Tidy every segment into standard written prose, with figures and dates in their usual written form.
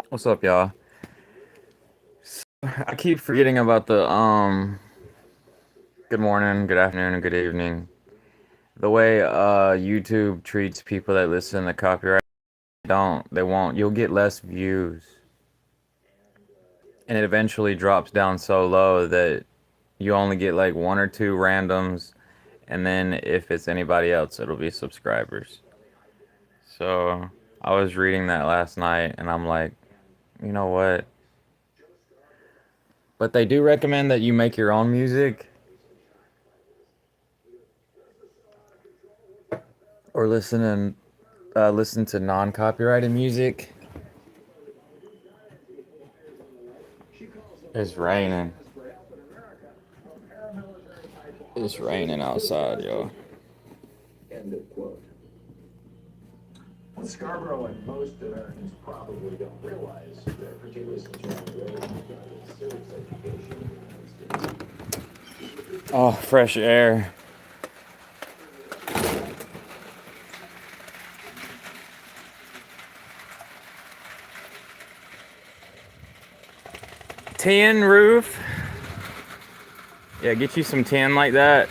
What's up, y'all? I keep forgetting about the good morning, good afternoon, and good evening. The way YouTube treats people that listen to copyright, they won't. You'll get less views, and it eventually drops down so low that you only get like one or two randoms, and then if it's anybody else, it'll be subscribers. So I was reading that last night, and I'm like, you know what? But they do recommend that you make your own music or listen to non-copyrighted music. It's raining. It's raining outside, yo. End of quote. What Scarborough and most Americans probably don't realize, particularly since you're on the road and got civics education in the United States. Oh, fresh air. Tin roof. Yeah, get you some tin like that.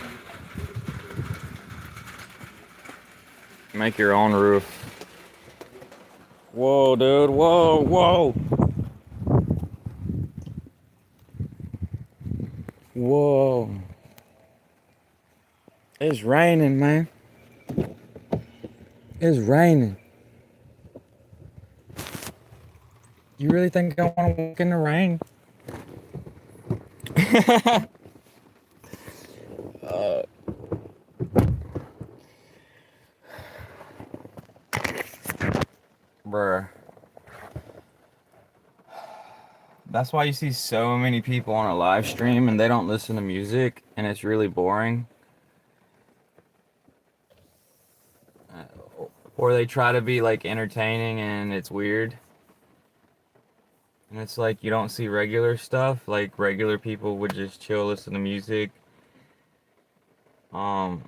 Make your own roof. Whoa, dude. Whoa, whoa. Whoa. It's raining, man. It's raining. You really think I want to walk in the rain? Bruh. That's why you see so many people on a live stream and they don't listen to music and it's really boring. Or they try to be like entertaining and it's weird. And it's like you don't see regular stuff. Like regular people would just chill, listen to music. Um,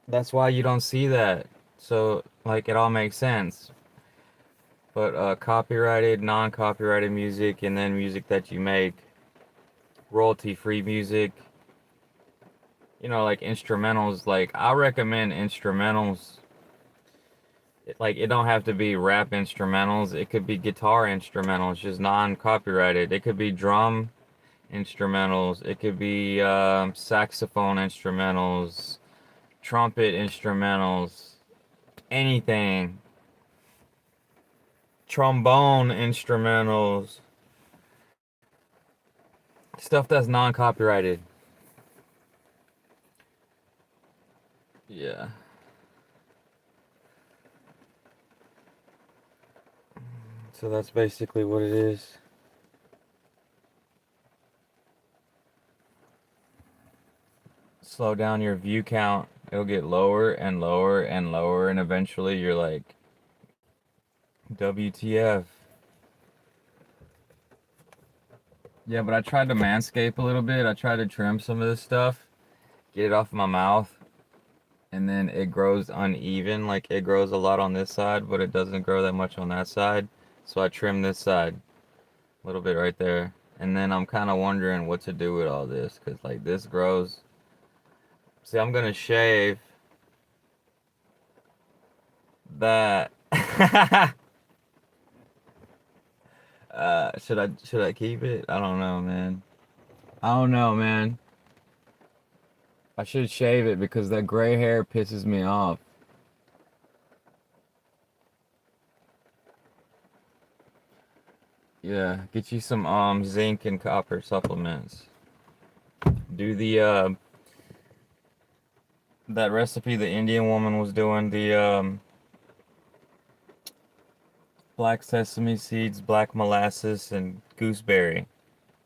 that's why you don't see that. So like it all makes sense. But copyrighted, non-copyrighted music, and then music that you make, royalty-free music. Like instrumentals. Like I recommend instrumentals. Like it don't have to be rap instrumentals. It could be guitar instrumentals, just non-copyrighted. It could be drum instrumentals. It could be saxophone instrumentals, trumpet instrumentals, anything. Trombone instrumentals, stuff that's non-copyrighted. Yeah. So that's basically what it is. Slow down your view count. It'll get lower and lower and lower, and eventually you're like, WTF. Yeah, but I tried to manscape a little bit. I tried to trim some of this stuff, get it off my mouth, and then it grows uneven. Like it grows a lot on this side, but it doesn't grow that much on that side. So I trim this side a little bit right there. And then I'm kind of wondering what to do with all this because like this grows. See, I'm gonna shave that. Should I keep it? I don't know, man. I don't know, man. I should shave it because that gray hair pisses me off. Yeah, get you some zinc and copper supplements. Do the that recipe the Indian woman was doing, the black sesame seeds, black molasses, and gooseberry,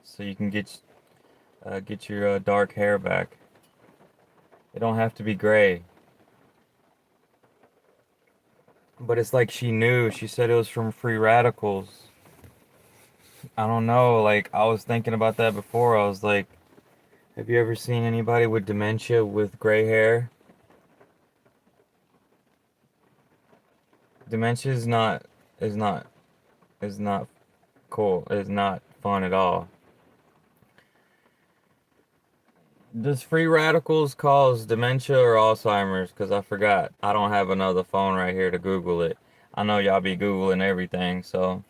so you can get your dark hair back. It don't have to be gray. But it's like she knew. She said it was from free radicals. I don't know. Like I was thinking about that before. I was like, have you ever seen anybody with dementia with gray hair? Dementia is not is not cool. It's not fun at all. Does free radicals cause dementia or Alzheimer's? Because I forgot. I don't have another phone right here to Google it. I know y'all be Googling everything, so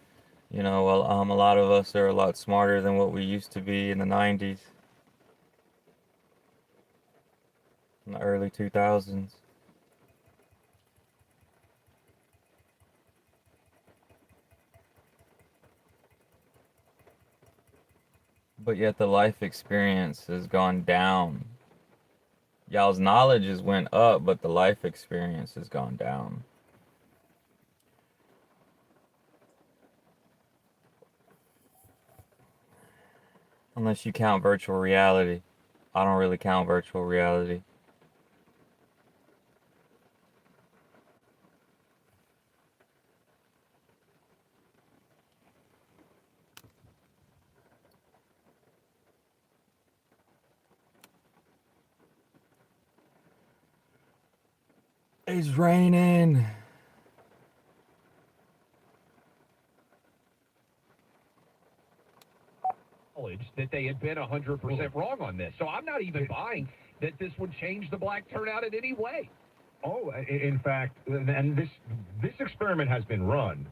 well, a lot of us are a lot smarter than what we used to be in the 90s, in the early 2000s. But yet the life experience has gone down. Y'all's knowledge has went up, but the life experience has gone down. Unless you count virtual reality. I don't really count virtual reality. It's raining. That they had been 100% wrong on this. So I'm not even buying that this would change the black turnout in any way. Oh, in fact, and this experiment has been run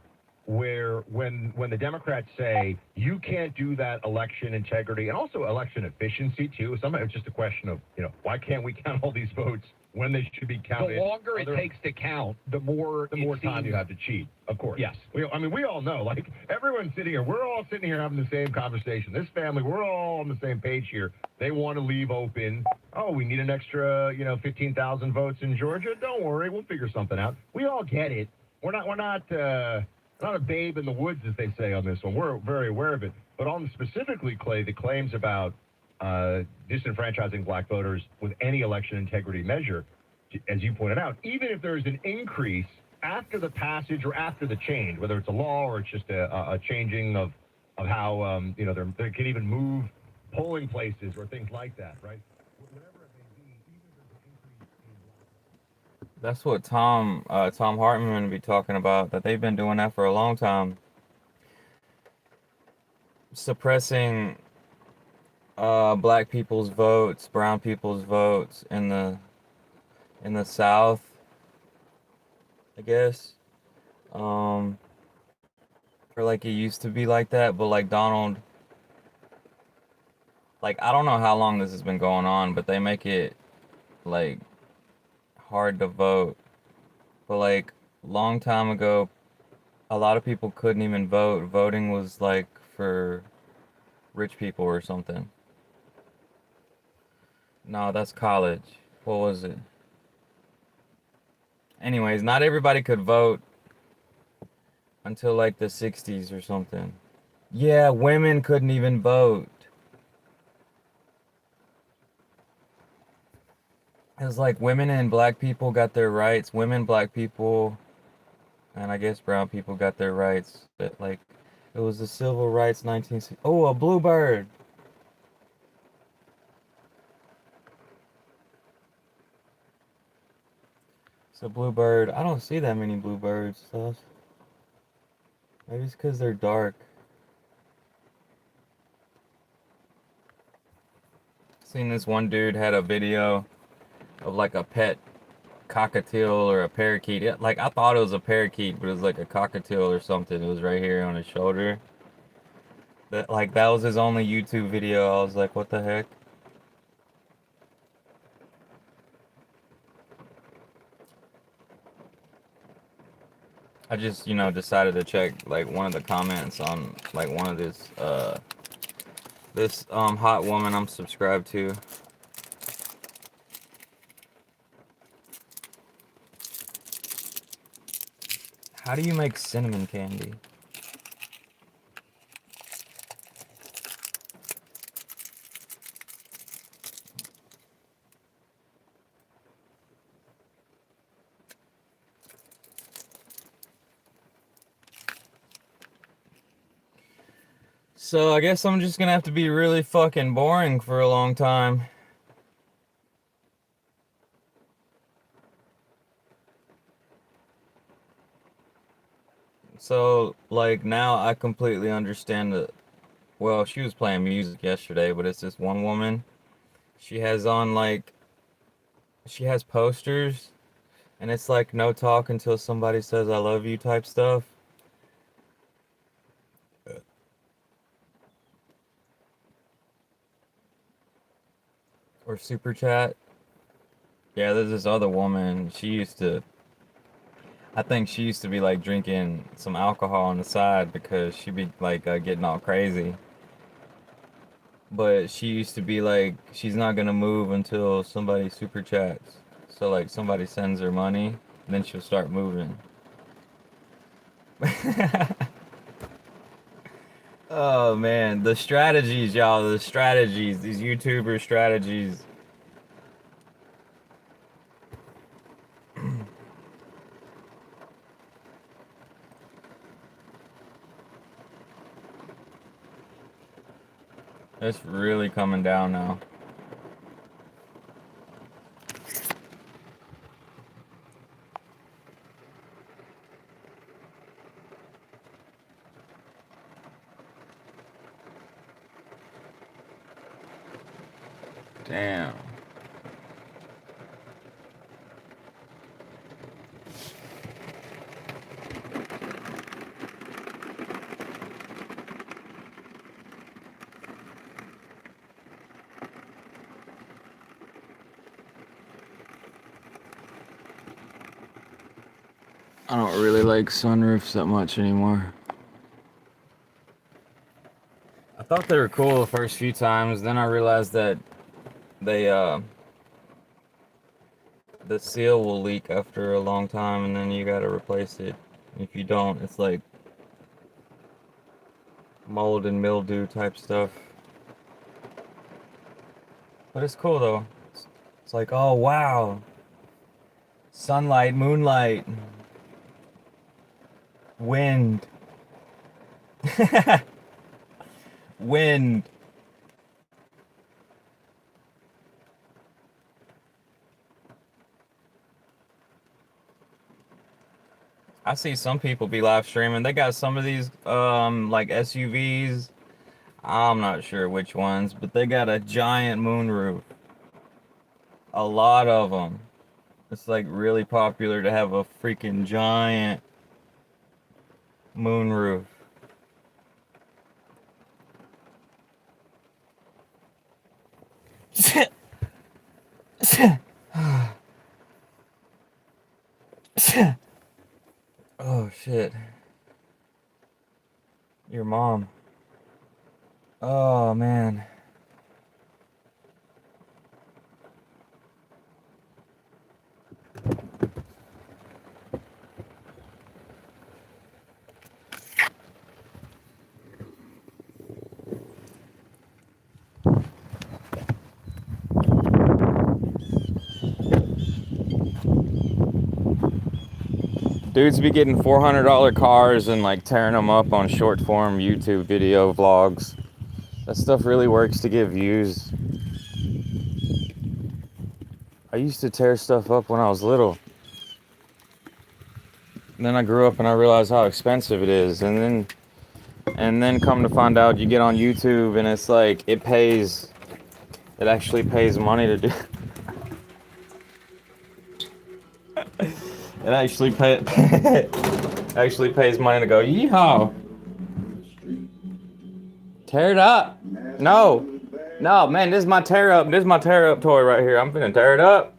where when the Democrats say you can't do that election integrity and also election efficiency too, sometimes it's just a question of, why can't we count all these votes when they should be counted? The longer it takes to count, the more time you have to cheat, of course. Yes. We all know, like, everyone's sitting here, we're all sitting here having the same conversation. This family, we're all on the same page here. They want to leave open, oh, we need an extra, 15,000 votes in Georgia. Don't worry, we'll figure something out. We all get it. We're not a babe in the woods, as they say on this one. We're very aware of it. But on specifically, Clay, the claims about disenfranchising black voters with any election integrity measure, as you pointed out, even if there's an increase after the passage or after the change, whether it's a law or it's just a changing of how, they can even move polling places or things like that, right? Whatever it may be, even if there's an increase in black. That's what Tom Hartman would be talking about, that they've been doing that for a long time. Suppressing black people's votes, brown people's votes in the South, I guess. Or like it used to be like that, but like Donald, like I don't know how long this has been going on, but they make it like hard to vote. But like long time ago, a lot of people couldn't even vote. Voting was like for rich people or something. No, that's college. What was it? Anyways, not everybody could vote until like the 60s or something. Yeah, women couldn't even vote. It was like women and black people got their rights. Women, black people, and I guess brown people got their rights. But like, it was the civil rights 1960. Oh, a bluebird. It's a bluebird. I don't see that many bluebirds, so maybe it's because they're dark. Seen this one dude had a video of like a pet cockatiel or a parakeet. Like I thought it was a parakeet, but it was like a cockatiel or something. It was right here on his shoulder. That was his only YouTube video. I was like, what the heck? I just, decided to check like one of the comments on like one of this hot woman I'm subscribed to. How do you make cinnamon candy? So I guess I'm just gonna have to be really fucking boring for a long time. So, like, now I completely understand the. Well, she was playing music yesterday, but it's this one woman. She has on, like, she has posters, and it's like no talk until somebody says I love you type stuff. Or super chat. Yeah, there's this other woman. I think she used to be like drinking some alcohol on the side because she'd be like getting all crazy. But she used to be like, she's not gonna move until somebody super chats. So like somebody sends her money, and then she'll start moving. Oh man, the strategies, y'all, the strategies, these YouTuber strategies. It's really coming down now. Damn. I don't really like sunroofs that much anymore. I thought they were cool the first few times, then I realized that they the seal will leak after a long time and then you gotta replace it. If you don't, it's like mold and mildew type stuff. But it's cool though. It's like, oh wow. Sunlight, moonlight, wind. Wind. I see some people be live streaming. They got some of these like SUVs. I'm not sure which ones, but they got a giant moonroof. A lot of them. It's like really popular to have a freaking giant moonroof. Oh shit. Your mom. Oh man. Dudes be getting $400 cars and like tearing them up on short form YouTube video vlogs. That stuff really works to get views. I used to tear stuff up when I was little. And then I grew up and I realized how expensive it is. And then come to find out you get on YouTube and it's like it actually pays money to do. It actually pays money to go, yeehaw. Tear it up. No, man, this is my tear up toy right here. I'm finna tear it up.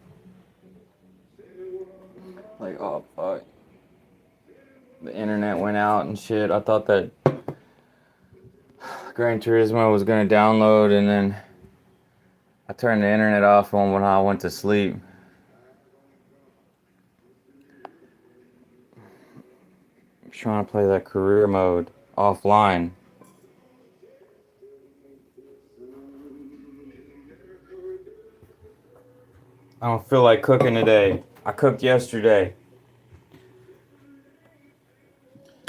Like, oh fuck. The internet went out and shit. I thought that Gran Turismo was gonna download, and then I turned the internet off when I went to sleep. I'm trying to play that career mode offline. I don't feel like cooking today. I cooked yesterday.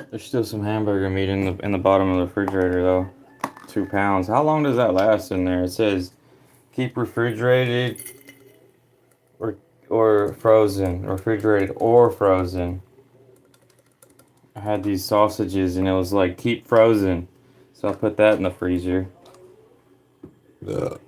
There's still some hamburger meat in the bottom of the refrigerator though. 2 pounds. How long does that last in there? It says keep refrigerated or frozen. Refrigerated or frozen. I had these sausages and it was like keep frozen. So I put that in the freezer. But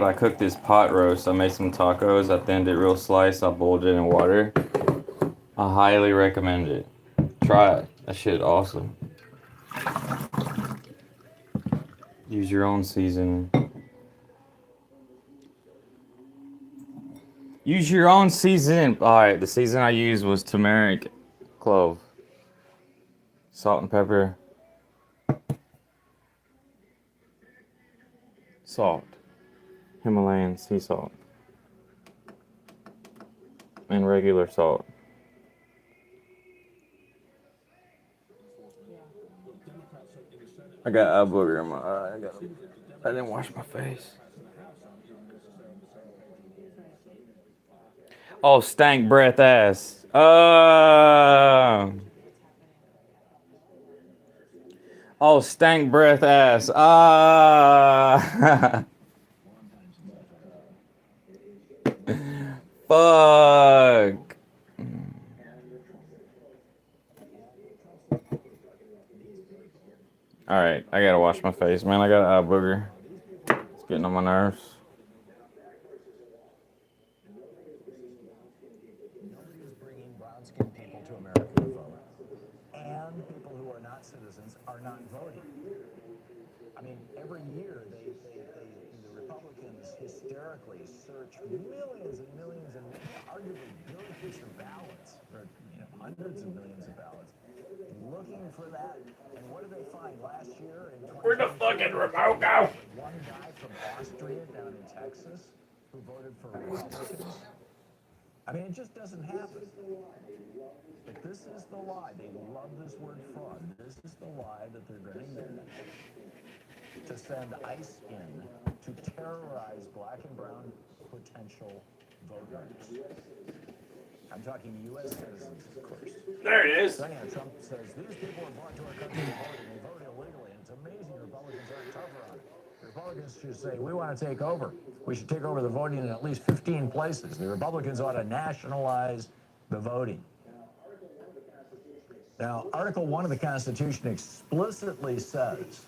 I cooked this pot roast. I made some tacos. I thinned it real slice. I boiled it in water. I highly recommend it. Try it. That shit awesome. Use your own seasoning. Use your own season. Alright, the season I used was turmeric, clove, salt and pepper, salt, Himalayan sea salt, and regular salt. I got eye booger in my eye. I didn't wash my face. Oh, stank breath ass. Oh, stank breath ass. Fuck. Alright, I gotta wash my face, man. I got an eye booger. It's getting on my nerves. Nobody is bringing brown-skinned people to America to vote. And people who are not citizens are not voting. I mean, every year the Republicans hysterically search millions and millions and arguably billions of ballots, or hundreds of millions of ballots, looking for that. And what did they find last year? Where'd the fucking remote go? One guy from Austria down in Texas who voted for Republicans. I mean, it just doesn't happen. But this is the lie. They love this word fraud. This is the lie that they're going to use to send ICE in to terrorize black and brown potential voters. I'm talking U.S. citizens, of course. There it is. So, yeah, Trump says, these people are brought to our country to vote, and they vote illegally. And it's amazing Republicans aren't tougher on it. Republicans should say, we want to take over. We should take over the voting in at least 15 places. The Republicans ought to nationalize the voting. Now, Article 1 of the Constitution explicitly says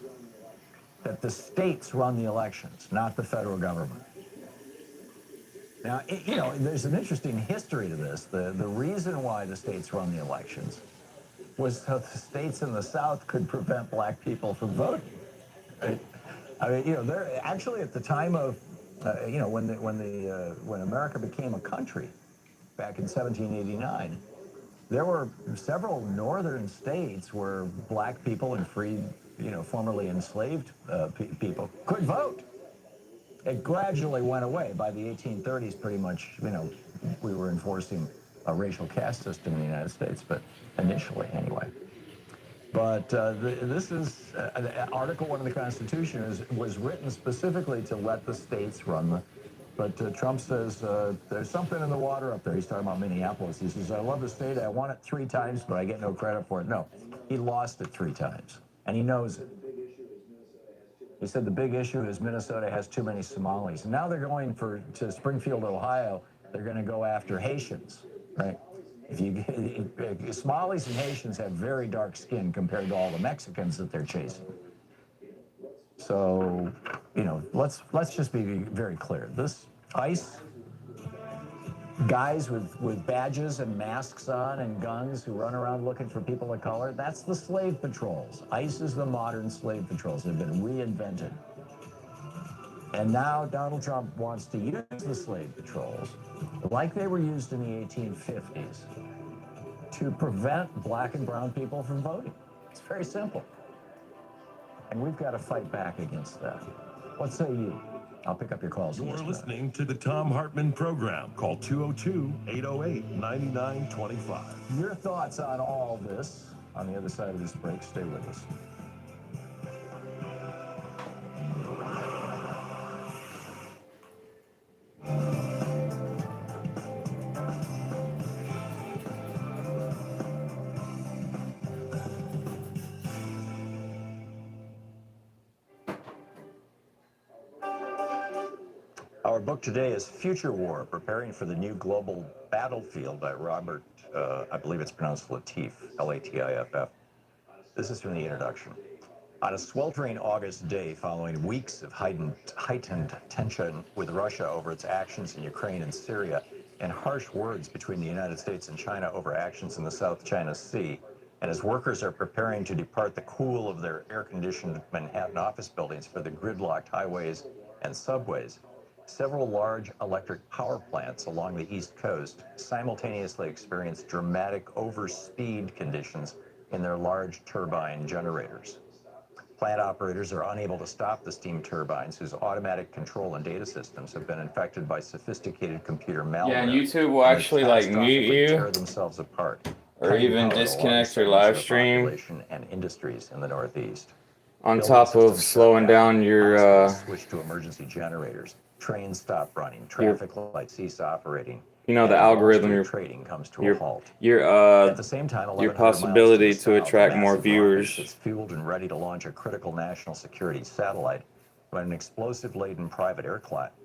that the states run the elections, not the federal government. Now, there's an interesting history to this. The reason why the states run the elections was so the states in the South could prevent black people from voting. Right? I mean, they're actually at the time of, when America became a country back in 1789, there were several northern states where black people and free, formerly enslaved people could vote. It gradually went away. By the 1830s, pretty much, we were enforcing a racial caste system in the United States, but initially, anyway. But this is Article 1 of the Constitution was written specifically to let the states run the. But Trump says there's something in the water up there. He's talking about Minneapolis. He says, I love the state. I won it 3 times, but I get no credit for it. No, he lost it 3 times, and he knows it. He said the big issue is Minnesota has too many Somalis. And now they're going to Springfield, Ohio. They're going to go after Haitians, right? Somalis and Haitians have very dark skin compared to all the Mexicans that they're chasing. So, let's just be very clear. This ICE guys with badges and masks on and guns who run around looking for people of color, that's the slave patrols. ICE is the modern slave patrols. They've been reinvented. And now Donald Trump wants to use the slave patrols like they were used in the 1850s to prevent black and brown people from voting. It's very simple. And we've got to fight back against that. What say you? I'll pick up your calls. You're listening to the Thom Hartmann Program. Call 202-808-9925. Your thoughts on all this on the other side of this break. Stay with us. Our book today is Future War, Preparing for the New Global Battlefield by Robert, I believe it's pronounced Latif, Latiff. This is from the introduction. On a sweltering August day following weeks of heightened tension with Russia over its actions in Ukraine and Syria, and harsh words between the United States and China over actions in the South China Sea, and as workers are preparing to depart the cool of their air-conditioned Manhattan office buildings for the gridlocked highways and subways, several large electric power plants along the East Coast simultaneously experience dramatic overspeed conditions in their large turbine generators. Plant operators are unable to stop the steam turbines, whose automatic control and data systems have been infected by sophisticated computer malware. Yeah, and YouTube will and actually like mute catastrophically you tear themselves apart, or cutting even power to disconnect your large live segments of the stream population and industries in the Northeast. on Building top of systems slowing shut down your hospitals switch to emergency generators. Trains stop running. Traffic lights cease operating. you know, the and Wall algorithm, Street your trading comes to a your halt. your At the same time, your 1,100 miles possibility to to the attract south, more massive rocket viewers. sits fueled and ready to launch a critical national security satellite when an explosive-laden private aircraft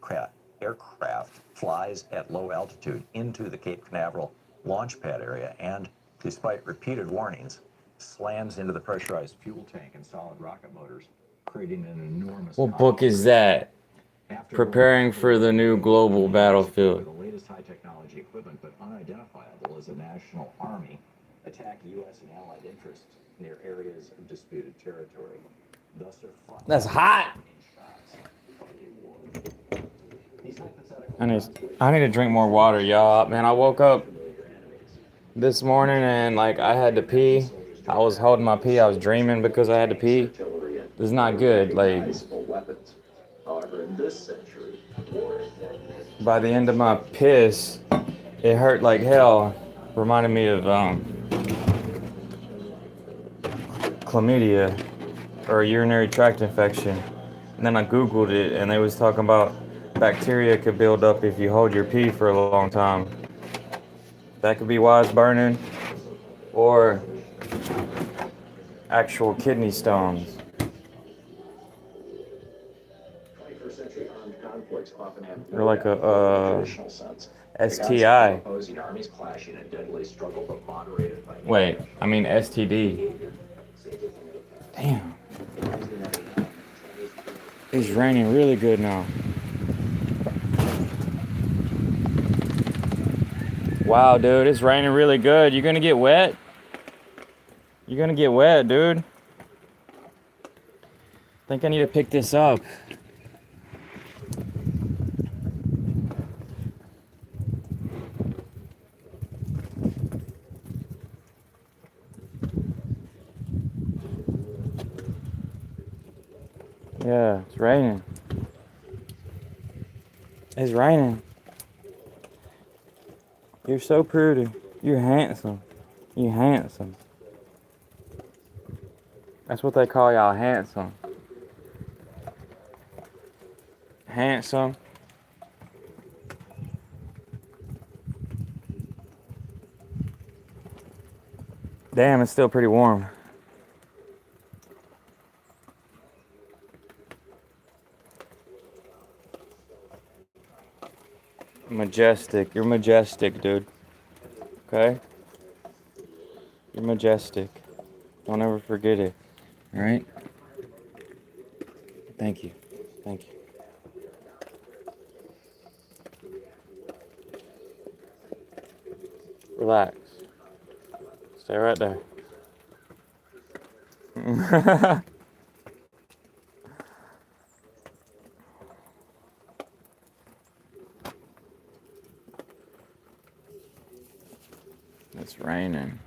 flies at low altitude into the Cape Canaveral launch pad area and, despite repeated warnings, slams into the pressurized fuel tank and solid rocket motors, creating an enormous... What book is that? Preparing for the New Global Battlefield. The latest high-technology equipment, but unidentifiable as a national army, attack U.S. and allied interests near areas of disputed territory. Thus are That's hot. I need to drink more water, y'all. Man, I woke up this morning and like I had to pee. I was holding my pee. I was dreaming because I had to pee. This is not good. Like by the end of my piss, it hurt like hell. Reminded me of chlamydia or a urinary tract infection. And then I Googled it and they was talking about bacteria could build up if you hold your pee for a long time. That could be why it's burning, or actual kidney stones. Or like a STI. Wait, I mean STD. Damn. It's raining really good now. Wow, dude, it's raining really good. You're gonna get wet? You're gonna get wet, dude. I think I need to pick this up. Yeah, it's raining. It's raining. You're so pretty. You're handsome. You're handsome. That's what they call y'all, handsome. Handsome. Damn, it's still pretty warm. Majestic. You're majestic, dude. Okay? You're majestic. Don't ever forget it. Alright? Thank you. Thank you. Relax. Stay right there. It's raining.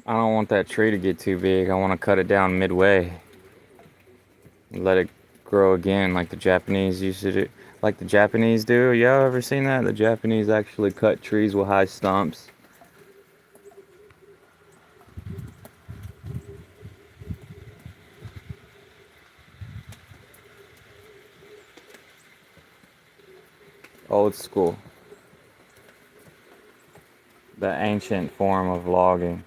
I don't want that tree to get too big. I want to cut it down midway. Let it grow again like the Japanese used to do. Like the Japanese do. Y'all ever seen that? The Japanese actually cut trees with high stumps old school. The ancient form of logging.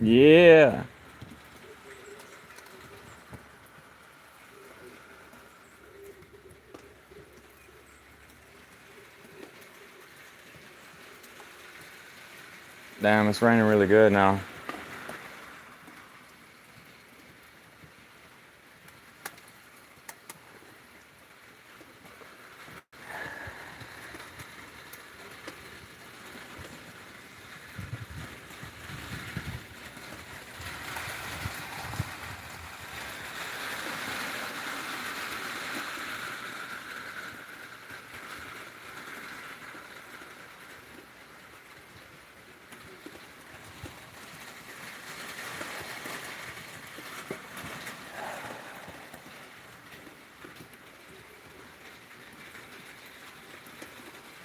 Yeah. Damn, it's raining really good now.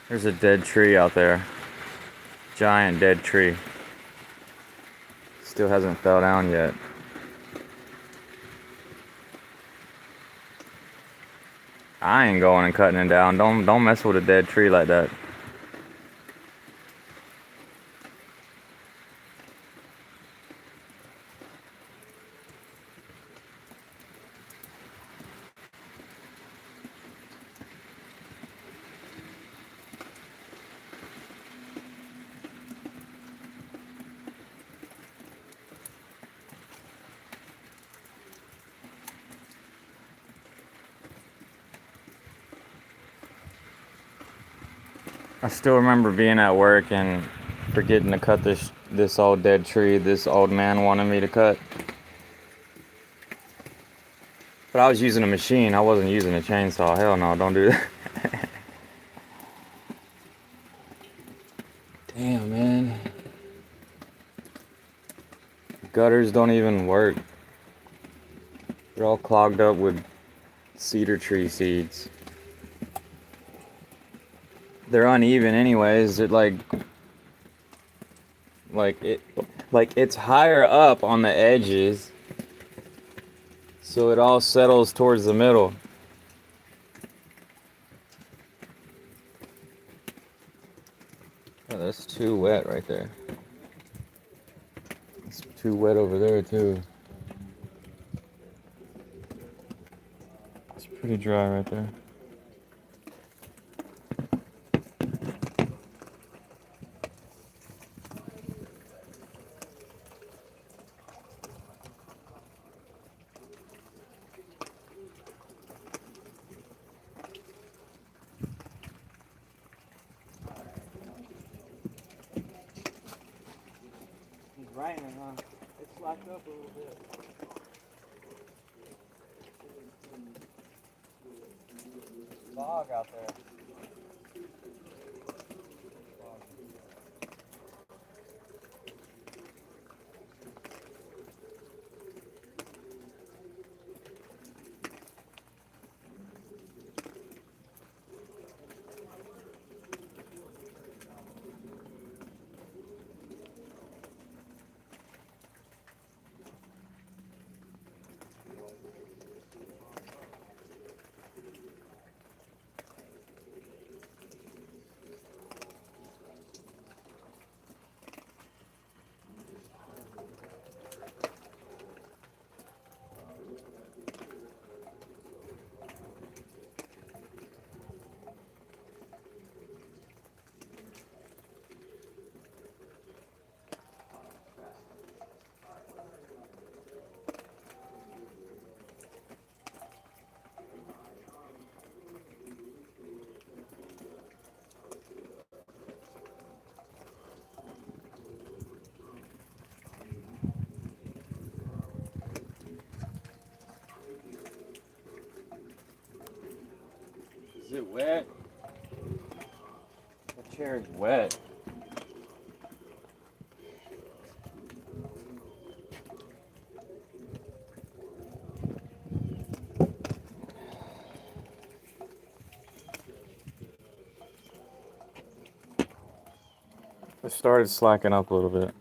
There's a dead tree out there. Giant dead tree. Still hasn't fell down yet. I ain't going and cutting it down. Don't mess with a dead tree like that. I still remember being at work and forgetting to cut this old dead tree this old man wanted me to cut. But I was using a machine. I wasn't using a chainsaw. Hell no, don't do that. Damn, man. Gutters don't even work. They're all clogged up with cedar tree seeds. They're uneven anyways. It like it's higher up on the edges, so it all settles towards the middle. Oh, that's too wet right there. It's too wet over there too. It's pretty dry right there. Raining, huh? It's slacked up a little bit. Fog out there. Is it wet? The chair is wet. It started slacking up a little bit.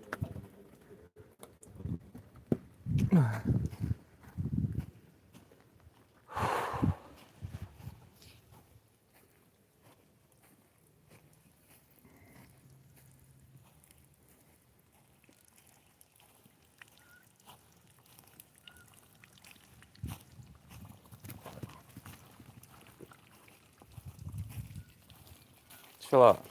Chill out.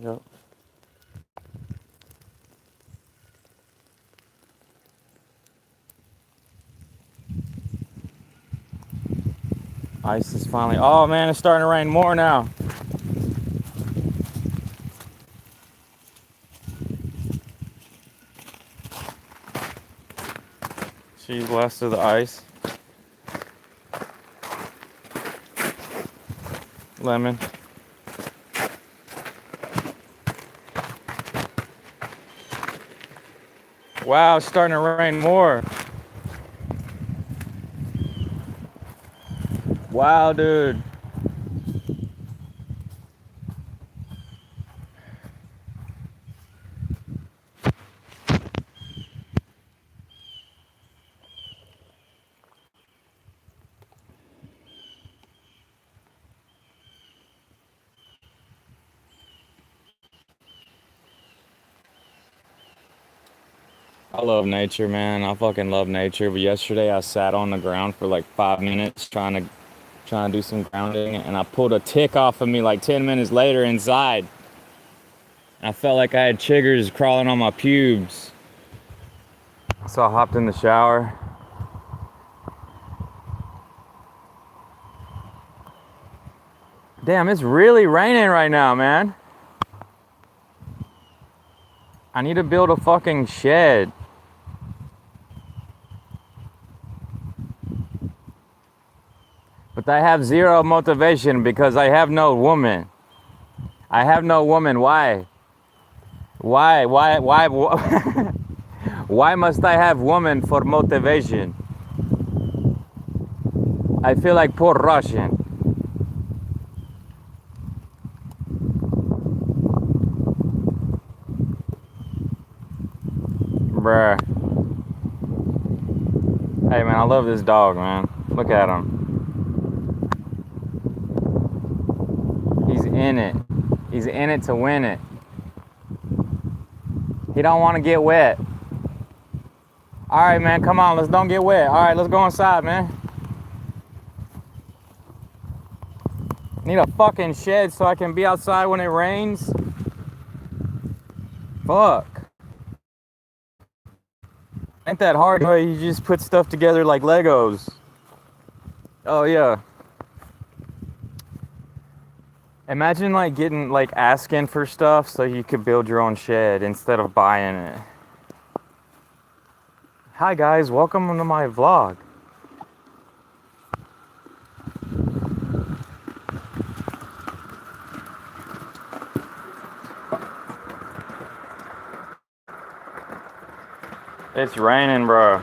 Yep. Ice is finally. Oh man, it's starting to rain more now. She's west of the ice. Lemon. Wow, it's starting to rain more. Wow, dude. I love nature, man. I fucking love nature. But yesterday I sat on the ground for like 5 minutes trying to do some grounding, and I pulled a tick off of me like 10 minutes later inside. I felt like I had chiggers crawling on my pubes. So I hopped in the shower. Damn, it's really raining right now, man. I need to build a fucking shed. But I have zero motivation because I have no woman. I have no woman. Why? Why? Why must I have woman for motivation? I feel like poor Russian. Bruh. Hey man, I love this dog, man. Look at him. He's in it. He's in it to win it. He don't want to get wet. All right, man, come on, let's don't get wet. All right, let's go inside, man. Need a fucking shed so I can be outside when it rains. Fuck. Ain't that hard? You just put stuff together like Legos. Oh yeah. Imagine like getting like asking for stuff so you could build your own shed instead of buying it. Hi guys, welcome to my vlog. It's raining, bro.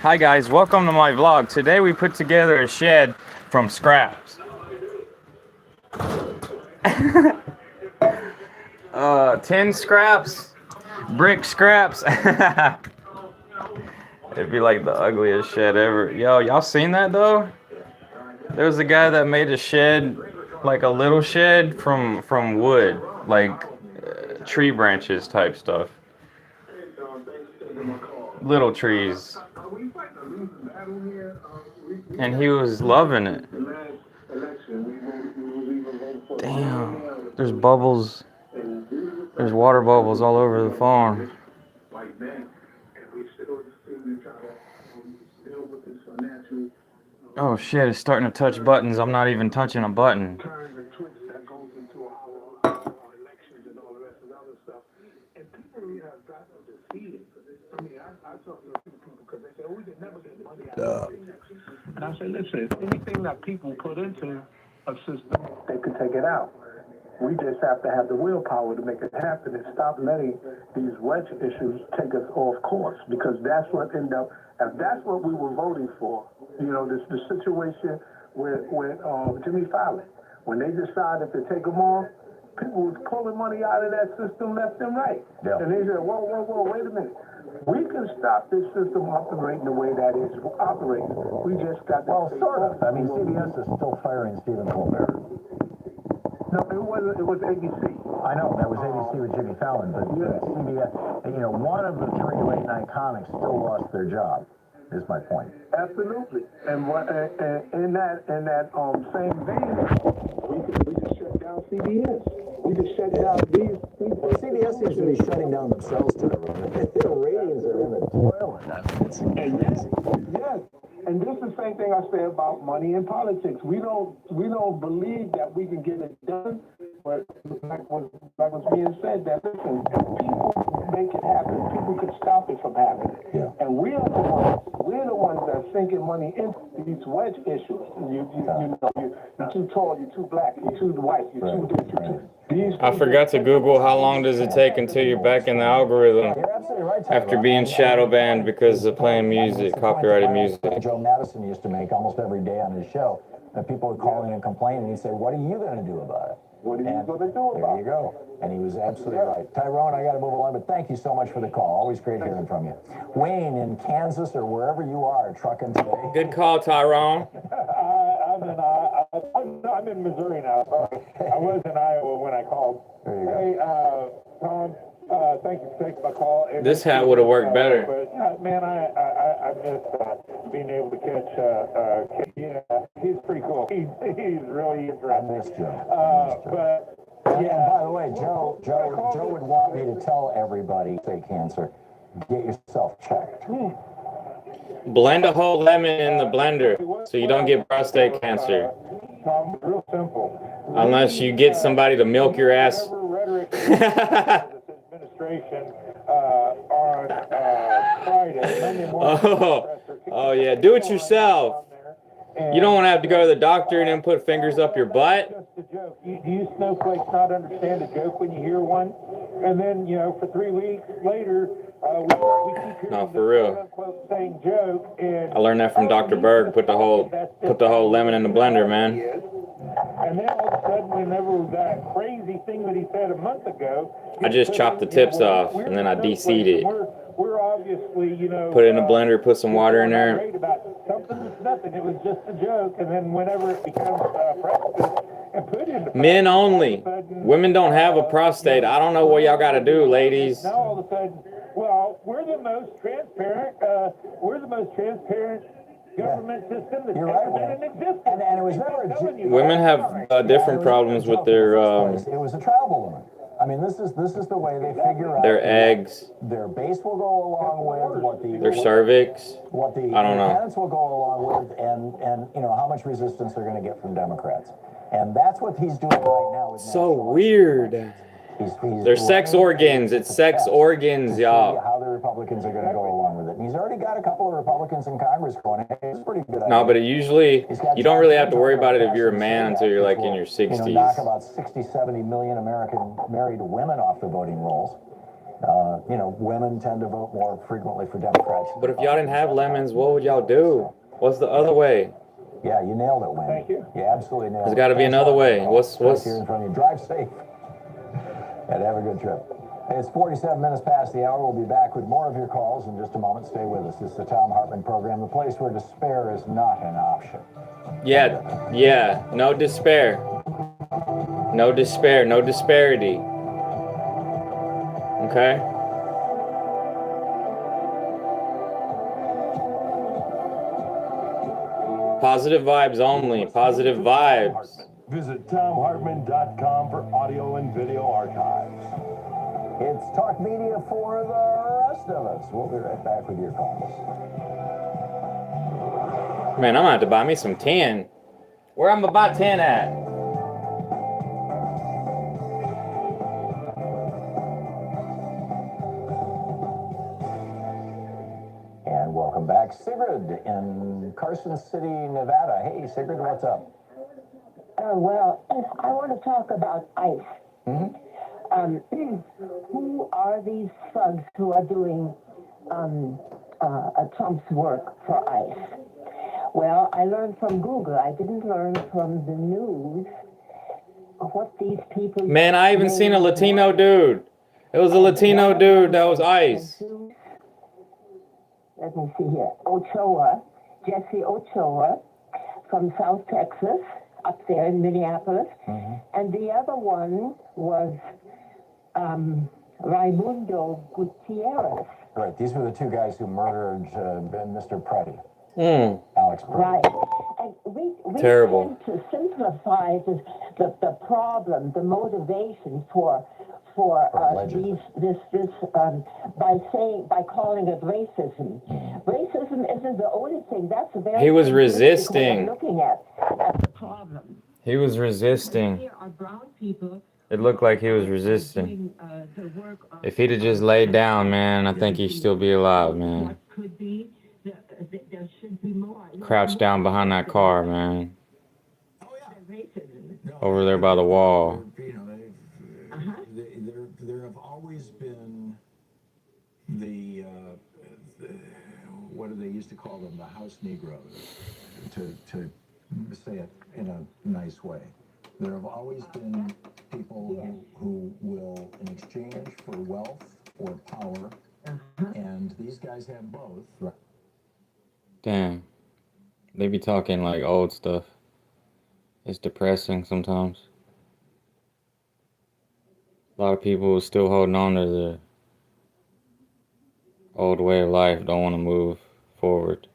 Hi guys, welcome to my vlog. Today we put together a shed from scraps. 10 scraps, brick scraps. It'd be like the ugliest shed ever. Yo, y'all seen that though? There was a guy that made a shed, like a little shed from wood, like tree branches type stuff. Little trees. And he was loving it. Damn, there's bubbles. There's water bubbles all over the farm. Oh shit, it's starting to touch buttons. I'm not even touching a button. And I say, listen, anything that people put into a system, they can take it out. We just have to have the willpower to make it happen and stop letting these wedge issues take us off course, because that's what end up, if that's what we were voting for, you know, this the situation with Jimmy Fallon, when they decided to take him off, people was pulling money out of that system left and right. Yeah. And they said, whoa, wait a minute. We can stop this system operating the way that it's operating. We just got to... Well, sort of. I mean, CBS is still firing Stephen Colbert. No, it wasn't. It was ABC. I know, that was ABC with Jimmy Fallon, but CBS, you know, one of the three late-night comics still lost their job, is my point. Absolutely. And what in that same vein, we just shut down CBS. We just shut down these. CBS seems to be shutting down themselves, Tyrone. Their ratings are in the toilet. It's crazy. Yes. And this is the same thing I say about money in politics. We don't believe that we can get it done, but like was being said, that listen, if people make it happen, people could stop it from happening. Yeah. And we're the ones that are sinking money into these wedge issues. You're too tall, you're too black, you're too white, you're too this, you're too. I forgot to Google how long does it take until you're back in the algorithm You're absolutely right, Tyrone. after being shadow banned because of playing music, copyrighted music. Joe Madison used to make almost every day on his show, and people would call in and complain, and he'd say, what are you going to do about it? What are you going to do There about you it? go. And he was absolutely right. Tyrone, I got to move along, but thank you so much for the call. Always great hearing from you. Wayne in Kansas or wherever you are trucking today. Good call, Tyrone. I'm in Missouri now. Sorry. I was in Iowa when I called. There you go. Hey, Tom, thank you for taking my call. And This hat would have worked better. But, man, I miss being able to catch. He's pretty cool. He's really I interesting. missed Joe. But And by the way, Joe would want me to tell everybody, say cancer, get yourself checked. Blend a whole lemon in the blender so you don't get prostate cancer. Tom, real simple. Unless you get somebody to milk your ass. Whatever rhetoric this administration on Friday, Monday morning. Oh yeah, do it yourself. You don't want to have to go to the doctor and then put fingers up your butt. Just a joke. Do you snowflakes not understand a joke when you hear one? And then, for 3 weeks later, we keep hearing No, for real. quote saying joke. And I learned that from Dr. Berg. Put the whole lemon in the blender, man. And then all of a sudden, whenever that crazy thing that he said a month ago, I just chopped the tips off and then I de-seed it. We're obviously, Put it in a blender, put some water in there. Great about something that's nothing. It was just a joke, and then whenever it becomes practice and put into Men only. Women don't have a prostate. I don't know what y'all got to do, ladies. now all of a sudden, well, we're the most transparent. Government system that's You're ever right, been in existence. And it was never a Women have different problems with their It was a travel balloon. I mean, this is the way they figure out their eggs, their base will go along with what their cervix. what the I don't know. independents will go along with, and how much resistance they're going to get from Democrats, and that's what he's doing right now. With So national weird. He's They're sex looking organs. It's to sex test organs, to see y'all. how the Republicans are going to go along with it. And he's already got a couple of Republicans in Congress going, hey, it's a pretty good idea. No, but it usually, you don't really have to worry about it if you're a man until you're like in your Knock 60s. about 60, 70 million American married women off the voting rolls. Women tend to vote more frequently for Democrats. But if y'all didn't have lemons, what would y'all do? What's the other way? Yeah, you nailed it, Wayne. Thank you. You absolutely nailed it. There's got to be Thanks another a lot. way. What's Nice hearing from you. Drive safe. And have a good trip. Hey, it's 47 minutes past the hour. We'll be back with more of your calls in just a moment. Stay with us. This is the Tom Hartman program, the place where despair is not an option. Yeah, no despair. No despair, no disparity. Okay? Positive vibes only. Positive vibes. Visit TomHartman.com for audio and video archives. It's talk media for the rest of us. We'll be right back with your calls. Man, I'm gonna have to buy me some tin. Where I'm gonna buy tin at? And welcome back, Sigrid in Carson City, Nevada. Hey, Sigrid, what's up? Well, I want to talk about ICE. Who are these thugs who are doing Trump's work for ICE? Well, I learned from Google. I didn't learn from the news what these people. Man, I even seen a Latino dude. It was a Latino dude that was ICE. Let me see here. Ochoa, Jesse Ochoa from South Texas, up there in Minneapolis. And the other one was Raimundo Gutierrez. Right. These were the two guys who murdered Mr. Preddy. Alex Preddy. Right. And we Terrible. tend to simplify the problem, the motivation for by calling it racism. Racism isn't the only thing. That's a very He was simplistic way of resisting. looking at the problem. He was resisting. Here are brown people. It looked like he was resisting. Doing, the work of, If he'd have just laid down, man, I think he'd still be alive, man. what could be, there should be more. Crouched down behind that car, man. Racism. Over there by the wall. You know, there have always been the what do they used to call them, the house Negroes, to say it in a nice way. There have always been people who will, in exchange for wealth or power, and these guys have both. Damn. They be talking like old stuff. It's depressing sometimes. A lot of people are still holding on to the old way of life, don't want to move forward.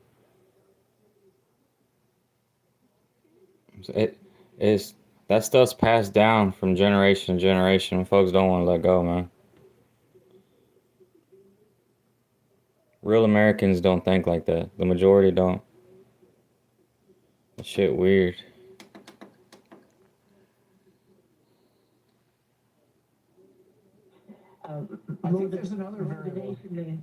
It's that stuff's passed down from generation to generation. Folks don't want to let go, man. Real Americans don't think like that. The majority don't. That shit weird. I think there's another variable.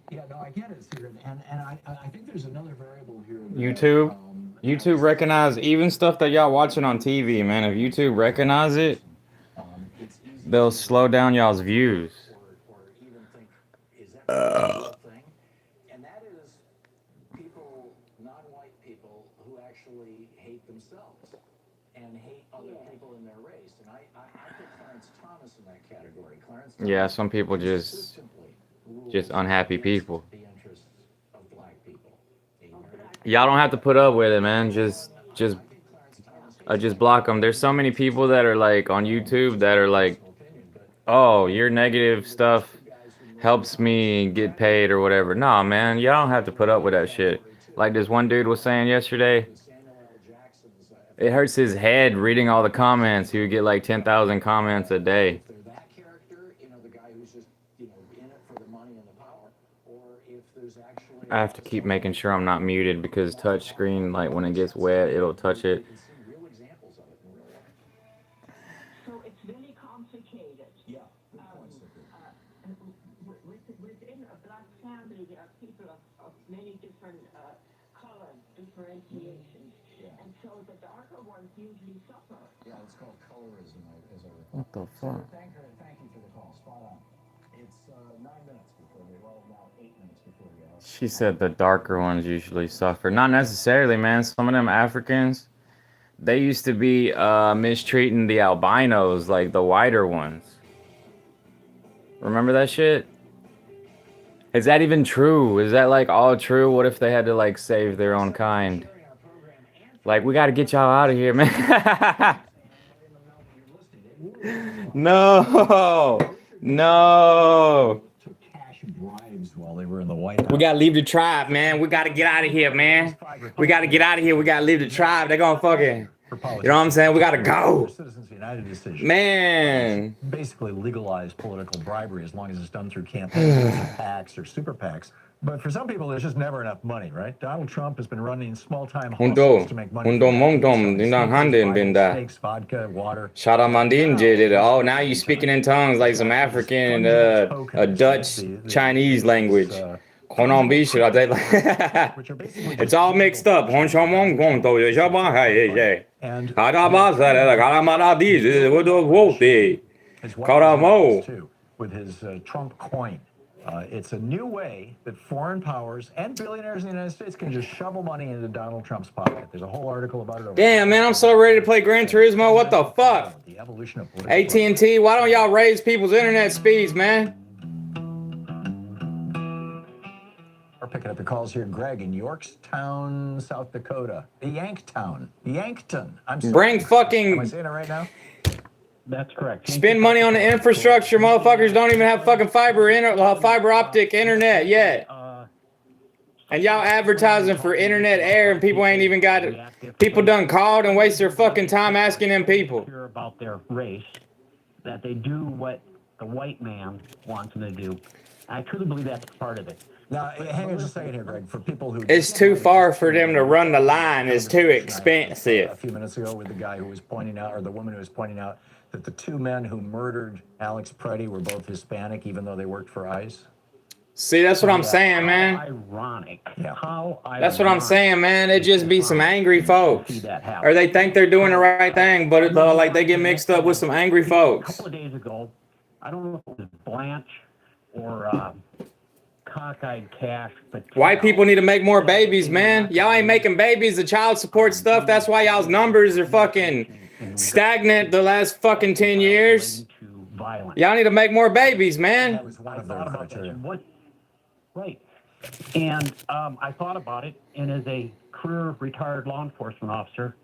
Yeah, no, I get it, Stephen, and I think there's another variable here. That, YouTube recognize even stuff that y'all watching on TV, man. If YouTube recognize it, they'll slow down y'all's views. or even think, is that a real thing? And that is people, non-white people, who actually hate themselves and hate other people in their race. And I put Clarence Thomas in that category. Clarence Thomas, Yeah, some people just unhappy people. the interests of black people. Y'all don't have to put up with it, man. Just block them. There's so many people that are like on YouTube that are like, oh, your negative stuff helps me get paid or whatever. Nah, man, y'all don't have to put up with that shit. Like this one dude was saying yesterday, it hurts his head reading all the comments. He would get like 10,000 comments a day. That character, the guy who's just, in it for the money and the power, or if there's actually. I have to keep making sure I'm not muted because touch screen, like when it gets wet, it'll touch it. Real examples of it in real life. So it's really complicated. Yeah, good points. Within a black family, there are people of many different color differentiations. And so the darker ones usually suffer. Yeah, it's called colorism, as I recall. What the fuck? Thank you for the call. Spot on. It's 9 minutes before now 8 minutes before the hour. She said the darker ones usually suffer. Not necessarily, man. Some of them Africans, they used to be mistreating the albinos, like the whiter ones. Remember that shit? Is that even true? Is that like all true? What if they had to like save their own kind? Like, we gotta get y'all out of here, man. No. Took cash bribes while they were in the White House. We gotta leave the tribe, man. We gotta get out of here, man. We gotta get out of here. We gotta leave the tribe. They're gonna fucking, you know what I'm saying? We gotta go. Citizens United decision. Man. Basically legalize political bribery as long as it's done through campaigns, or PACs or super PACs. But for some people, there's just never enough money, right? Donald Trump has been running small-time hustles to make money. Steaks, vodka, water. Oh, now you speaking in tongues like some African, a Dutch, Chinese language. Honon bir şey like which are basically it's all mixed up. Hon şamon konto yaşama hey. and Karabasa da karamara değil. What the vote? his wife Karamo. is too, with his Trump coin. It's a new way that foreign powers and billionaires in the United States can just shovel money into Donald Trump's pocket. There's a whole article about it. Over Damn, man, I'm so ready to play Gran Turismo. What the fuck? The evolution of political AT&T, why don't y'all raise people's internet speeds, man? We're picking up the calls here, Greg, in Yorktown, South Dakota. Yankton. I'm sorry. Bring Am I fucking saying it right now? That's correct. spend money on the infrastructure. Motherfuckers don't even have fucking fiber optic internet yet. And y'all advertising for internet air and people ain't even got it. People done called and waste their fucking time asking them people. Hear about their race, that they do what the white man wants them to do. I truly believe that's part of it. Now, hang on just a second here, Greg. For people who... It's too far for them to run the line. It's too A expensive. few minutes ago with the guy who was pointing out, or the woman who was pointing out, that the two men who murdered Alex Preddy were both Hispanic, even though they worked for ICE. See, that's what I'm saying, man. Ironic. Yeah. How That's what I'm ironic. saying, man. It just be some angry folks. See that happen. Or they think they're doing the right thing, but it, like they get mixed up with some angry A folks. couple of days ago, I don't know if it was Blanche or Cockeyed Cash, but White people need to make more babies, man. Y'all ain't making babies. The child support stuff, that's why y'all's numbers are fucking stagnant the last fucking 10 years. to violence. Y'all need to make more babies, That man. was one I of their thought about that. criteria. What? Right. And I thought about it, and as a career retired law enforcement officer,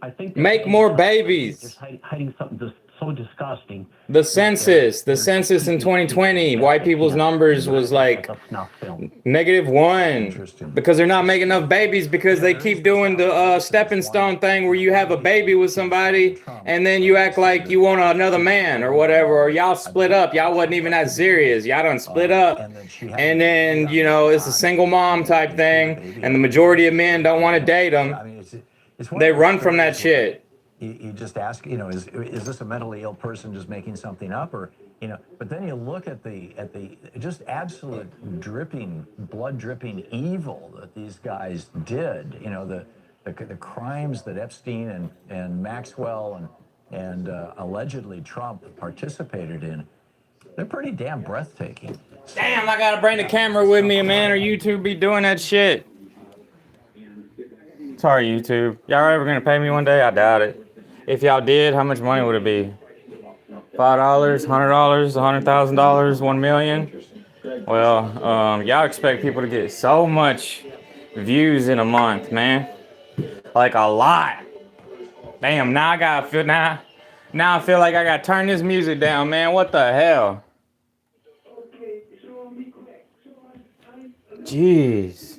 I think Make more babies. Just hiding something just so disgusting. The census in 2020, white people's numbers was like a snuff film. -1 because they're not making enough babies because they keep doing the stepping stone thing where you have a baby with somebody and then you act like you want another man or whatever, or y'all split up. Y'all wasn't even that serious. Y'all done split up. And then, you know, it's a single mom type thing and the majority of men don't want to date them. I mean, it's one They of those run from that things where shit. You just ask, you know, is this a mentally ill person just making something up, or, you know? But then you look at the just absolute blood dripping evil that these guys did. You know, the crimes that Epstein and Maxwell and allegedly Trump participated in. They're pretty damn breathtaking. Damn, I gotta bring the camera with me, man, or YouTube be doing that shit. Sorry, YouTube. Y'all ever gonna pay me one day? I doubt it. If y'all did, how much money would it be? $5, $100, $100,000, 1 million? Well, y'all expect people to get so much views in a month, man. Like a lot. Damn, now I feel like I gotta turn this music down, man. What the hell? Jeez.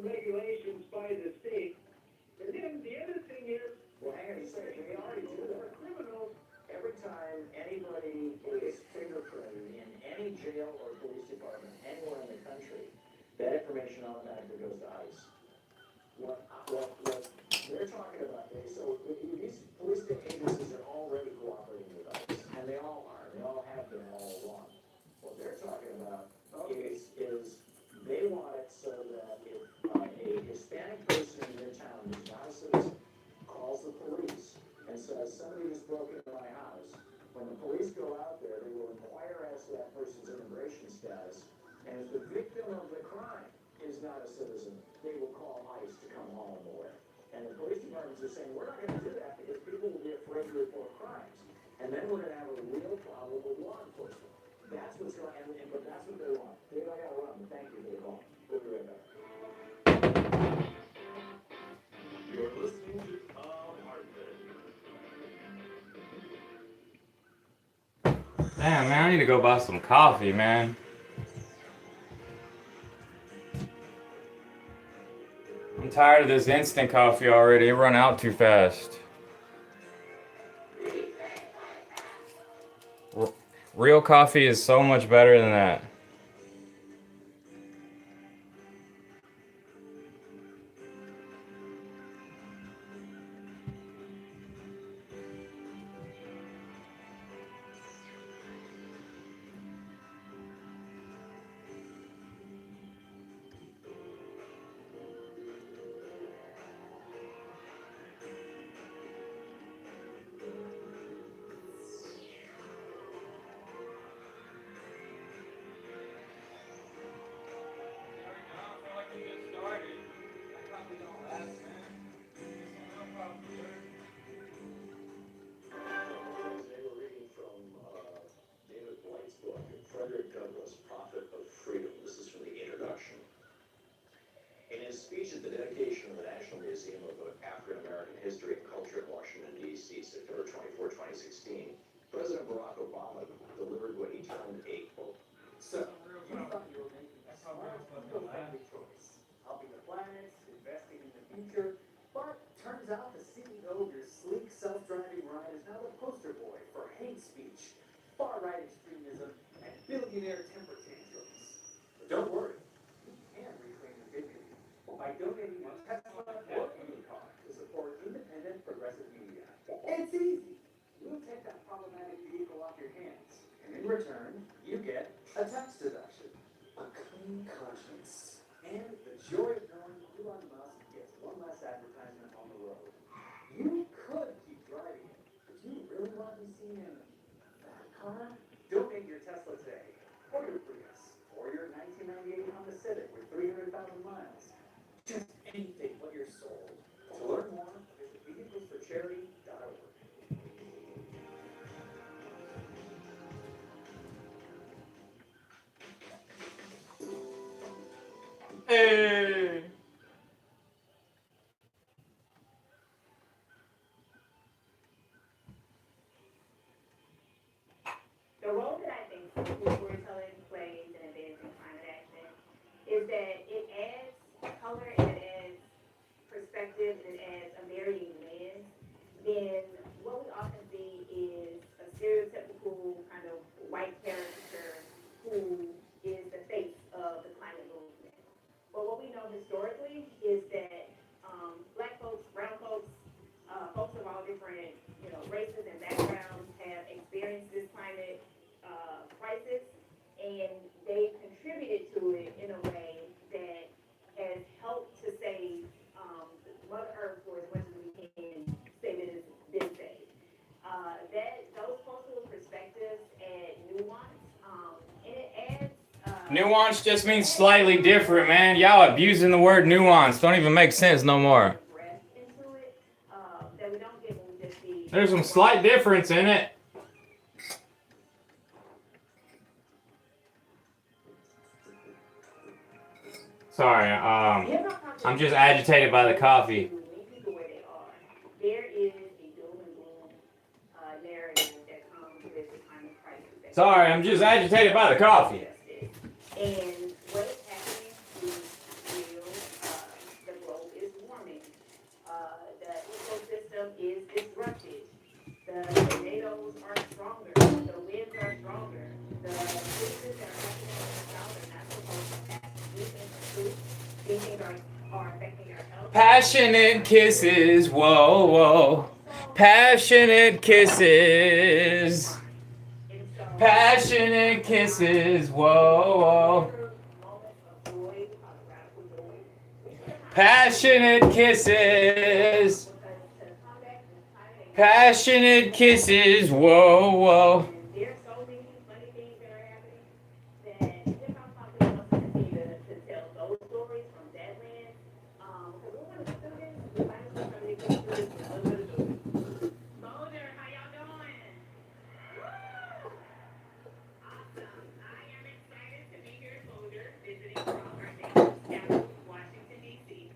Regulations by the state. And then the other thing is, well, hang on a second, they already do that. Criminals, every time anybody is fingerprinted in any jail or police department anywhere in the country, that information automatically goes to ICE. What they're talking about, so these police agencies are already cooperating with ICE, and they all are. They all have been all along. What they're talking about is they want it so that if a Hispanic person in their town who's not a citizen calls the police and says, somebody just broke into my house, when the police go out there, they will inquire as to that person's immigration status, and if the victim of the crime is not a citizen, they will call ICE to come haul them away. And the police departments are saying, we're not going to do that because people will be afraid to report crimes. And then we're going to have a real problem with law enforcement. That's what's going on, but that's what they want. Dave, I got to run, but thank you for the call. We'll be right back. You're listening to Tom Hartman. Damn, man, I need to go buy some coffee, man. I'm tired of this instant coffee already. It run out too fast. Real coffee is so much better than that. speech, far-right extremism, and billionaire temper tantrums. But don't worry, you can reclaim your dignity by donating a Tesla or any car to support independent progressive media. It's easy. We'll take that problematic vehicle off your hands, and in return, you get a tax deduction, a clean conscience, and the joy of knowing Elon Musk gets one less advertisement on the road. You could keep driving it, but do you really want to be seen in that car? Donate your Tesla today, or your Prius, or your 1998 Honda Civic with 300,000 miles. Just anything but your soul. To learn more, visit vehiclesforcharity.org. Hey. The role that I think storytelling plays in advancing climate action is that it adds color and it adds perspective and it adds a varying lens. Then what we often see is a stereotypical kind of white caricature who is the face of the climate movement. But what we know historically is that black folks, brown folks, folks of all different races and backgrounds have experienced this climate crisis, and they contributed to it in a way that has helped to save Mother Earth for as much as we can save it has been saved. Those cultural perspectives add nuance, and it adds. Nuance just means slightly different, man. Y'all abusing the word nuance. Don't even make sense no more. There's some slight difference in it. Sorry, I'm just agitated by the coffee. There is a doom and gloom narrative that comes with the climate crisis. Sorry, I'm just agitated by the coffee. And what is happening is real. The globe is warming. The ecosystem is disrupted. The tornadoes are stronger. The winds are stronger. The places that are happening in the south are not supposed to happen. These things are affecting our health. Passionate kisses, whoa, whoa. Passionate kisses. Passionate kisses, whoa, whoa. Passionate kisses. Passionate kisses, whoa, whoa. There's so many funny things that are happening that hip hop probably wants to continue to tell those stories from that lens. Because we want to do this, we might as well try to get through this with a little bit of joy. Boulder, how y'all doing? Woo! Awesome. I am excited to be here in Boulder, visiting from our neighbor, Seattle, Washington, D.C.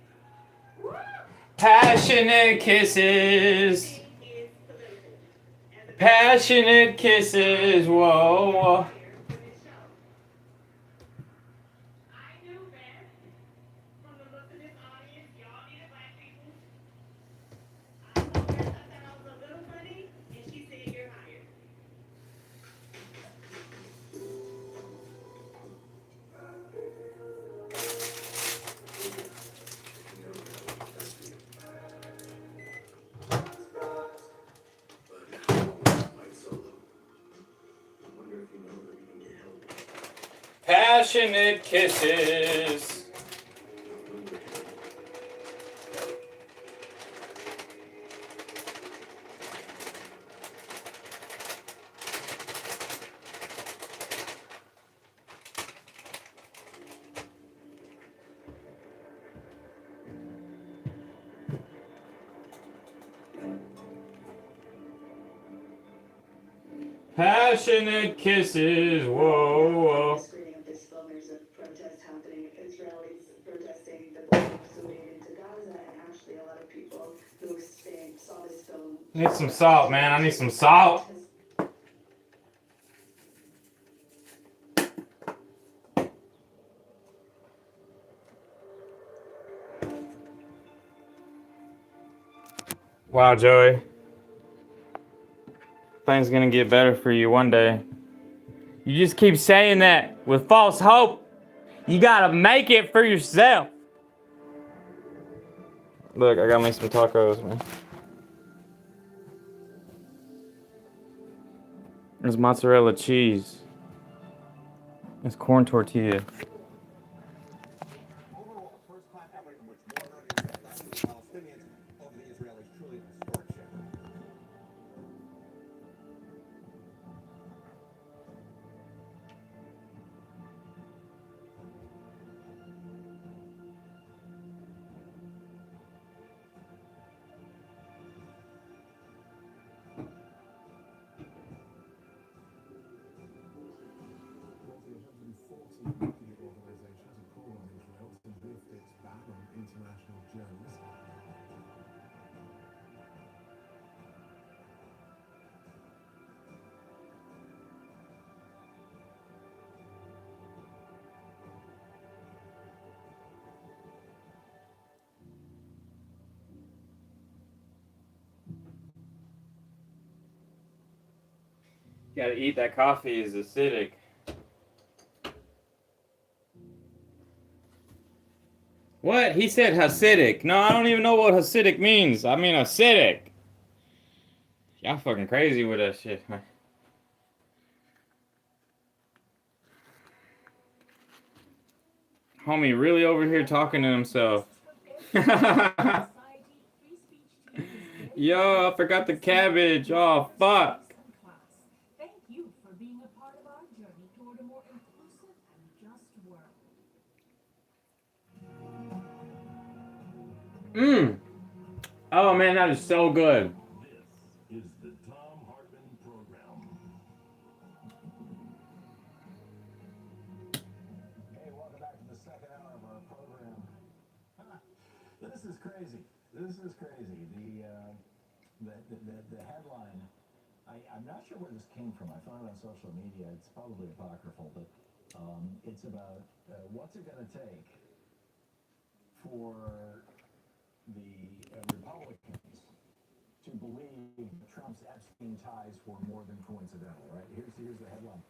Woo! Passionate kisses. Passionate kisses, whoa, whoa. I knew that from the look of this audience, y'all needed black people. I told her, I thought I was a little funny, and she said you're hired. Passionate kisses. Passionate kisses, whoa, whoa. Screening of this film, there's a protest happening. Israelis protesting the bombing into Gaza, and actually a lot of people who saw this film. Need some salt, man. I need some salt. Wow, Joey. Things gonna get better for you one day. You just keep saying that with false hope. You gotta make it for yourself. Look, I got me some tacos, man. There's mozzarella cheese. It's corn tortilla. You gotta eat that coffee, is acidic. What? He said Hasidic. No, I don't even know what Hasidic means. I mean acidic. Y'all fucking crazy with that shit, man. Homie really over here talking to himself. Yo, I forgot the cabbage. Oh, fuck. Mmm. Oh man, that is so good. This is the Thom Hartmann Program. Hey, welcome back to the second hour of our program. This is crazy. This is crazy. The headline, I'm not sure where this came from. I found it on social media. It's probably apocryphal, but it's about what's it going to take for the Republicans to believe Trump's Epstein ties were more than coincidental, right? Here's the headline.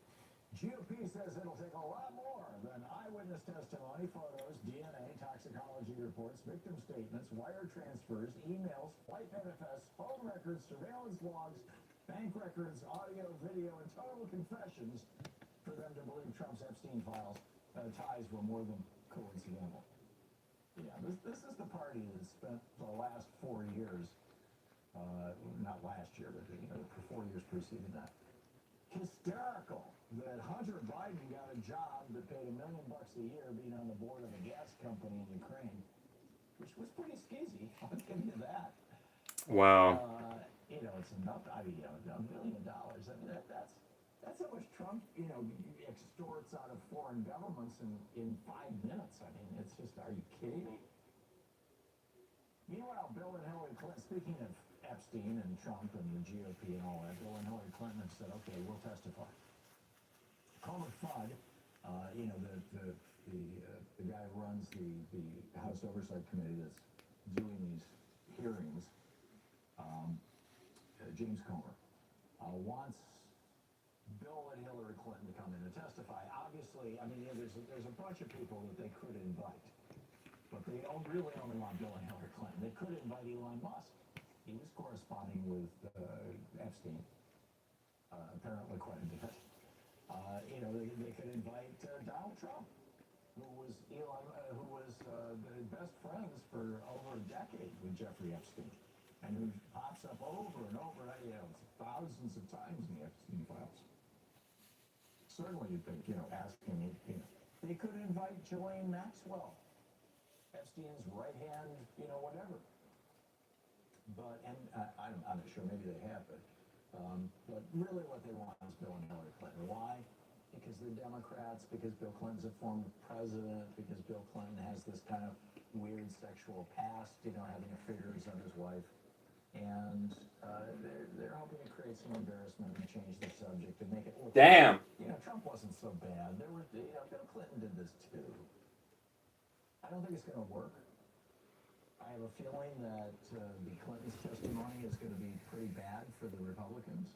GOP says it'll take a lot more than eyewitness testimony, photos, DNA, toxicology reports, victim statements, wire transfers, emails, flight manifests, phone records, surveillance logs, bank records, audio, video, and total confessions for them to believe Trump's Epstein files ties were more than coincidental. Yeah, this is the party that spent the last 4 years, not last year, but for 4 years preceding that, hysterical that Hunter Biden got a job that paid $1 million a year being on the board of a gas company in Ukraine, which was pretty skeezy. I'll give you that. Wow. It's enough. $1 million. I mean, that's how much Trump, extorts out of foreign governments in 5 minutes. I mean, it's just, are you kidding me? Meanwhile, Bill and Hillary Clinton, speaking of Epstein and Trump and the GOP and all that, Bill and Hillary Clinton have said, okay, we'll testify. Comer Fudd, the guy who runs the House Oversight Committee that's doing these hearings, James Comer, wants Bill and Hillary Clinton to come in and testify. Obviously, I mean, there's a bunch of people that they could invite, but they really only want Bill and Hillary Clinton. They could invite Elon Musk. He was corresponding with Epstein, apparently quite a bit. They could invite Donald Trump, who was best friends for over a decade with Jeffrey Epstein, and who pops up over and over, thousands of times in the Epstein files. Certainly, you'd think, asking, they could invite Ghislaine Maxwell, Epstein's right hand, whatever. But, and I'm not sure, maybe they have, but really what they want is Bill and Hillary Clinton. Why? Because they're Democrats, because Bill Clinton's a former president, because Bill Clinton has this kind of weird sexual past, having affairs on his wife. And they're hoping to create some embarrassment and change the subject and make it look. Damn. Trump wasn't so bad. There were, Bill Clinton did this too. I don't think it's going to work. I have a feeling that the Clinton's testimony is going to be pretty bad for the Republicans.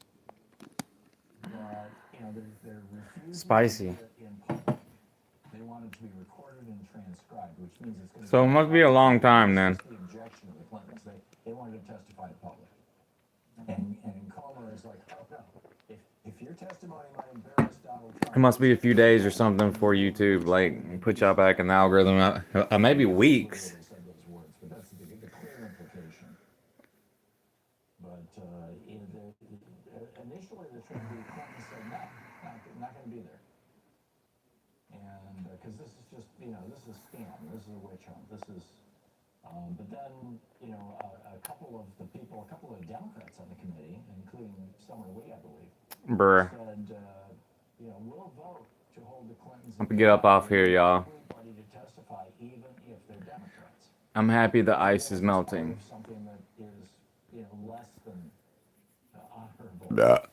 they're refusing Spicy. to put it in public. They want it to be recorded and transcribed, which means it's going to So it must be a long time then. the objection of the Clintons. They wanted to testify in public. And Comer is like, oh no, if your testimony might embarrass Donald Trump. It must be a few days or something for YouTube, like put y'all back in the algorithm. Maybe weeks. Said those words, but that's the clear implication. But initially the Clintons said no, not going to be there. And because this is just, this is a scam, this is a witch hunt, this is, but then, a couple of the Democrats on the committee, including Summer Lee, I believe, Bruh. said, we'll vote to hold the Clintons. I'm gonna get up off here, y'all. Everybody to testify, even if they're Democrats. I'm happy the ice is melting. Something that is, less than honorable.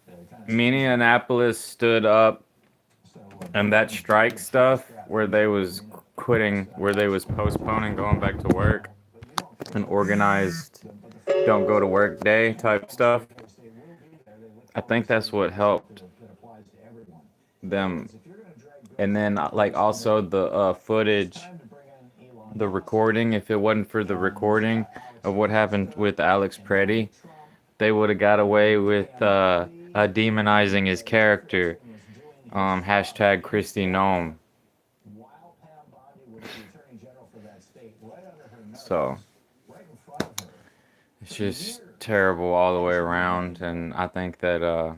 Minneapolis stood up, and that strike stuff where they was quitting, where they was postponing going back to work, an organized don't go to work day type stuff. I think that's what helped them. And then like also the footage, the recording, if it wasn't for the recording of what happened with Alex Preddy, they would have got away with demonizing his character. Hashtag Christy Nome. So it's just terrible all the way around, and I think that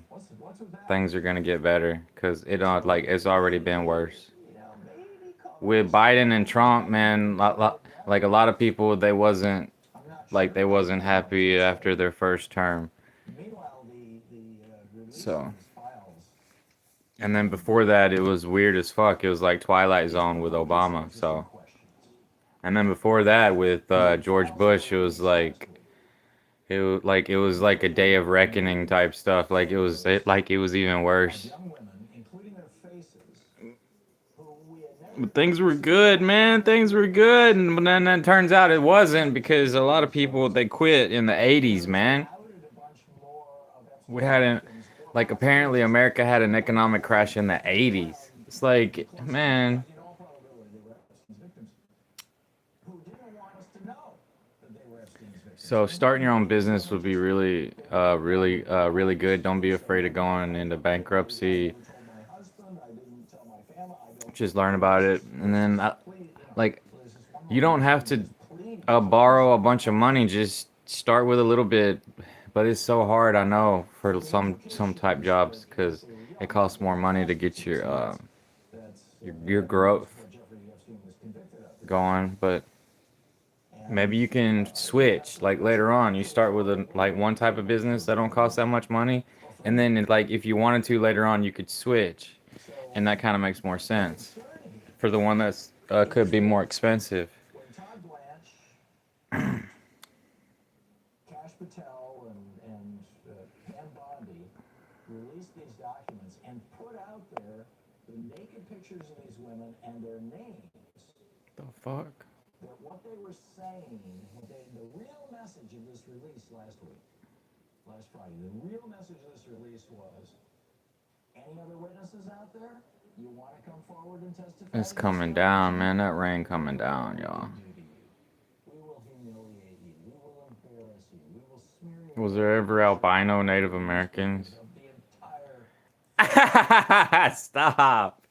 things are gonna get better because it's already been worse. With Biden and Trump, man, like a lot of people, they wasn't happy after their first term. So, and then before that, it was weird as fuck. It was like Twilight Zone with Obama. So, and then before that, with George Bush, it was like a day of reckoning type stuff. Like it was even worse. But things were good, man. Things were good, and then it turns out it wasn't because a lot of people they quit in the 80s, man. We hadn't, like, apparently America had an economic crash in the 80s. It's like, man. So starting your own business would be really good. Don't be afraid of going into bankruptcy. Just learn about it, and then you don't have to borrow a bunch of money. Just start with a little bit. But it's so hard, I know, for some type jobs because it costs more money to get your growth going. But maybe you can switch. Like later on, you start with one type of business that don't cost that much money, and then if you wanted to later on, you could switch, and that kind of makes more sense for the one that's could be more expensive. Patel and Pam Bondi released these documents and put out there the naked pictures of these women and their names. The fuck? That what they were saying, the real message of this release last Friday, the real message of this release was, any other witnesses out there? You want to come forward and testify? It's coming down, man. That rain coming down, y'all. Was there ever albino Native Americans? Stop.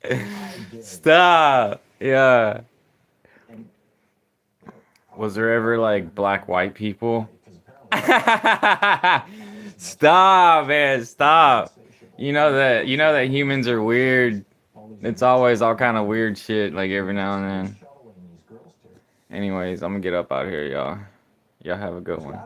Stop. Yeah. Was there ever like black white people? Stop, man. Stop. You know that humans are weird. It's always all kind of weird shit like every now and then. Anyways, I'm gonna get up out here, y'all. Y'all have a good one.